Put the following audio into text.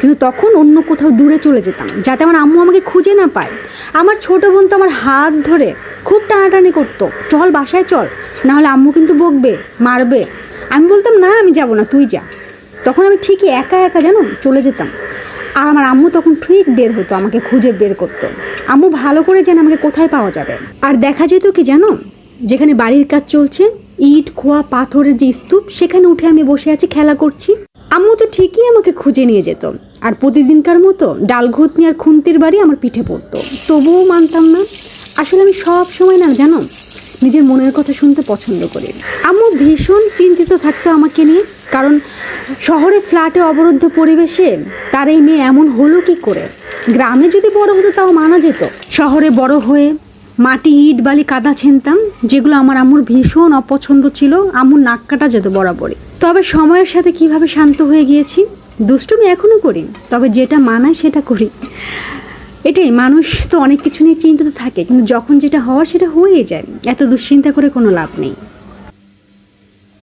কিন্তু তখন অন্য কোথাও দূরে চলে যেতাম, যাতে আমার আম্মু আমাকে খুঁজে না পায়। আমার ছোট বোন তো আমার হাত ধরে খুব টানাটানি করতো, চল বাসায় চল, নাহলে আম্মু কিন্তু বকবে, মারবে। আমি বলতাম না, আমি যাব না, তুই যা। তখন আমি ঠিকই একা একা জানো চলে যেতাম, আর আমার আম্মু তখন ঠিক বের হতো, আমাকে খুঁজে বের করতো। আম্মু ভালো করে জানে আমাকে কোথায় পাওয়া যাবে। আর দেখা যেত কি জানো, যেখানে বাড়ির কাজ চলছে, ইট খোয়া পাথরের যে স্তূপ, সেখানে উঠে আমি বসে আছি, খেলা করছি। আম্মু তো ঠিকই আমাকে খুঁজে নিয়ে যেত, আর প্রতিদিনকার মতো ডাল ঘুতনি আর খুন্তির বাড়ি আমার পিঠে পড়তো। তবুও মানতাম না। আসলে আমি সব সময় না জানো নিজের মনের কথা শুনতে পছন্দ করি। আম্মু ভীষণ চিন্তিত থাকতো আমাকে নিয়ে, কারণ শহরে ফ্ল্যাটে অবরুদ্ধ পরিবেশে তার এই মেয়ে এমন হলো কি করে। গ্রামে যদি বড় হতো তাও মানা যেত, শহরে বড় হয়ে মাটি ইট বালি কাদা ছেনতাম, যেগুলো আমার আম্মুর ভীষণ অপছন্দ ছিল। আম্মুর নাক কাটা যেত বরাবরই। তবে সময়ের সাথে কিভাবে শান্ত হয়ে গিয়েছি। দুষ্টুমি এখনও করি, তবে যেটা মানায় সেটা করি। এটাই, মানুষ তো অনেক কিছু নিয়ে চিন্তিত থাকে, কিন্তু যখন যেটা হওয়ার সেটা হয়ে যায়, এত দুশ্চিন্তা করে কোনো লাভ নেই।